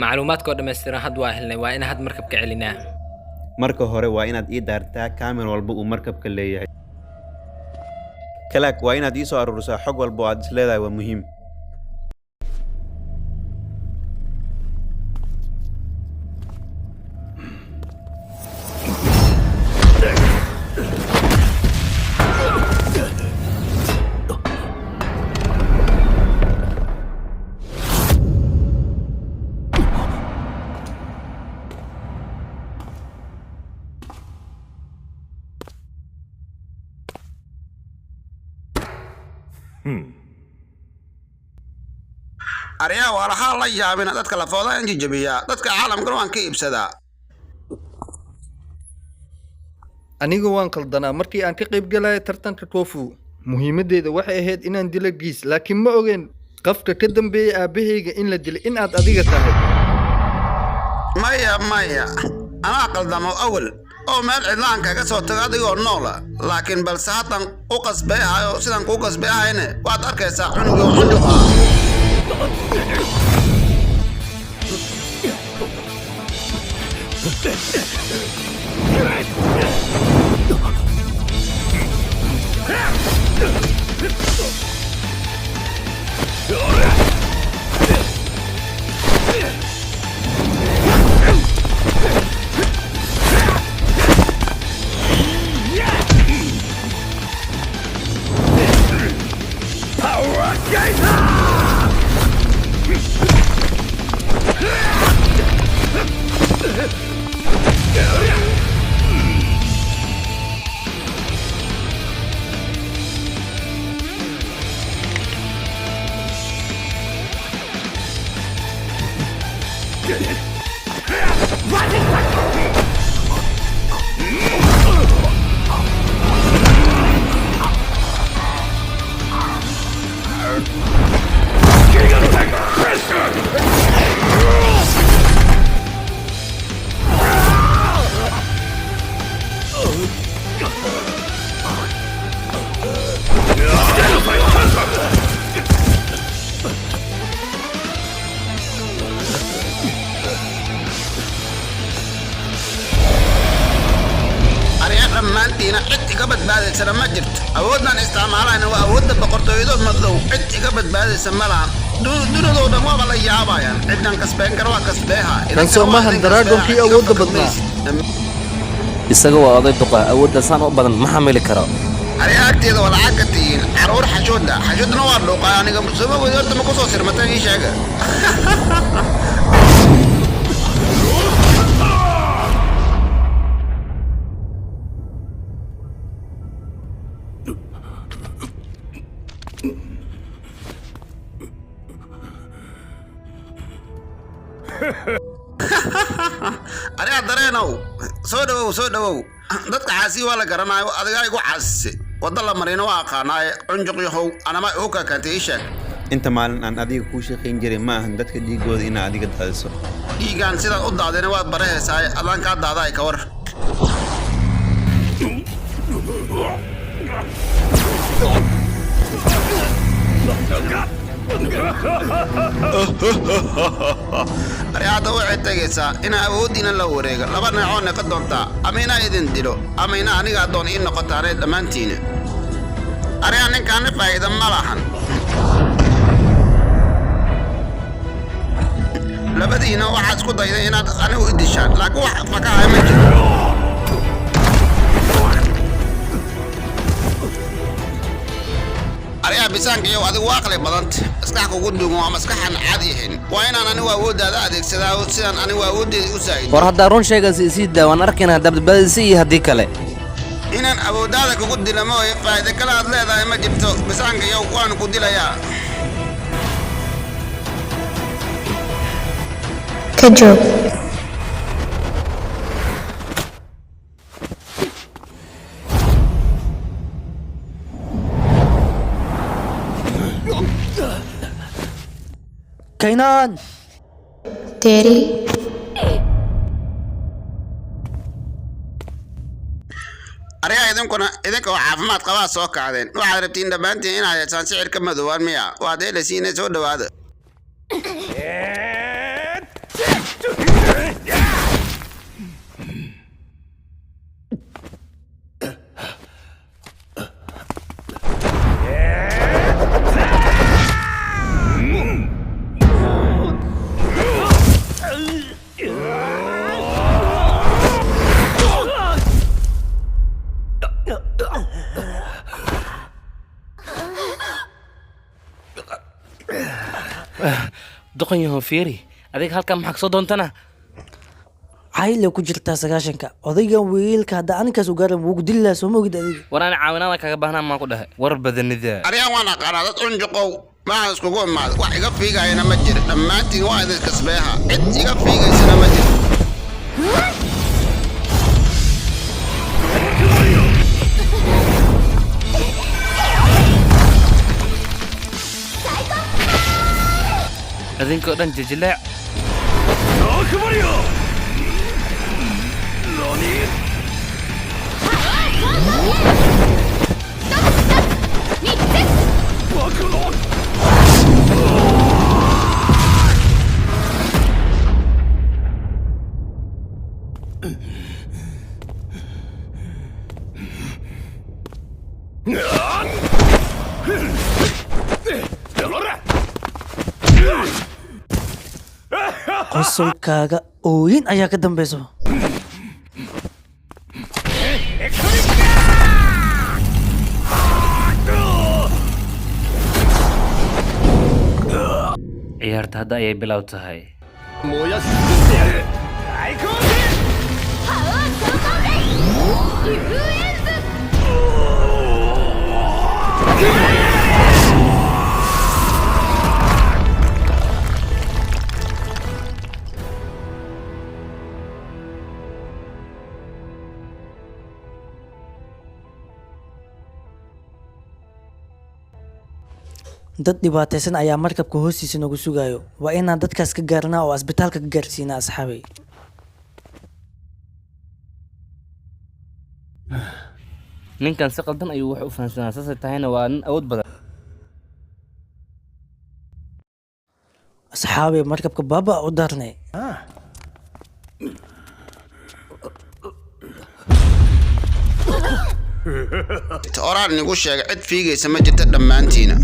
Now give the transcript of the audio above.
macluumaadka oo dhameystiran had waa helnay waa in had markabka celinaa marka hore waa inaad ii daartaa kaamil walba uu markabka leeyahay kalaak waa inaad ii soo ururisaa xog walba oo aad isleedahay waa muhiim أريا ولا حال يا بنا دتك لفوضى عندي جبيا دتك عالم كلهم كيف سدا anigu waan qaldanaa markii aan ka qayb galay tartanka koofu muhiimadeedu waxay ahayd inaan dilo giis laakiin ma ogeyn qafka ka dambeeyay aabahayga in la dilay in aad adiga tahay maya أنا قلدمو أول أو مال إعلان كجسوا تقاضي ونولا لكن بالساعتن قوقس بها أو سيدان قوقس بها هنا وأترك ساعون وعنجها maantiina cid iga badbaadaysa ma jirto awoodna isticmaalayna waa awoodda boqortooyada madow cid iga badbaadaysa ma lahan dunidooda waa la yaabayaan ciidan kasbeen kara waa kasbeeha kan Soomahan Dragon-kii awoodda badnaa isaga waa oday duqa awoodda san u badan ma xamili karo ariagteeda wala cagtiin caruur xajoodna waa dhuuqaa aniga musuba weydorta ma ku soo sirmatay ii sheega أنا أدرينه سودو dadka caasi waa la garanayo adiga igu caasise wadada marina waa qaanay cunjuq yahow ana ma oo ka kantay sheeg inta maalin aan adiga ku shaqeyn jiray ma ahan dadka dhiigooda in adiga daadiso dhiigan sida u daadina waa barahaysaa adan ka daaday ka war أريد وعد تجسا إن أودينا لوريجا لبنا عون قدرتا أمينا إذن دلو أمينا أني قدون إن قطاري دمانتين أريد أن كان فايدا ملاحن لبدينا واحد كده إذا أنا وديشان لكن واحد فكاه مجد أريا بيسانك يو هذا واقع بدنت أسكحك وجودهم ومسكحن عاديهن وين أنا وأود هذا أديك سيدان أنا وأود أساعد war hadda run sheega siida waan arkaynaa dabdabadisi hadii kale inaan awoodada ku dilamo faa'iido kala aad leedahay ma jirto bisaanka yow waan ku dilayaa ka joog Kainan Daddy ariga idinka oo caafimaad qabaa soo kacdeen waxaad rabtiin dhammaantiin inaad yeeshaan sicirka madowaan miya waad helaysiinay soo dhawaada doqon yahow fiiri adiga halkan maxaa kasoo doontana cayla ku jirtaa sagaashanka odaygan wiilka hadda aninkaas u gaaran wuu dili lahaa soo moogid adiga war aan caawinaada kaga baahnaa maan ku dhahay war badanida arigan waan aqaanaa dad unjuqow maaha iskugu imaada wax iga fiigayana ma jiro dhammaantiin waa idin kasbeeha cid iga fiigaysana ma jiro adinkoo dhan jijilaac qosolkaaga ooyin ayaa ka dambayso ciyaarta hadda ayay bilow tahay dad dhibaataysan ayaa markabka hoostiisa nagu sugayo waa inaan dadkaas ka gaarnaa oo asbitaalka ka gaarsiinaa asxaabay ninkan si qaldan ayuu wax u fahansanaa saasay tahayna waa nin awood badan asxaabay markabka baaba u darnay oraan nigu sheega cid fiigaysa ma jirta dhammaantiina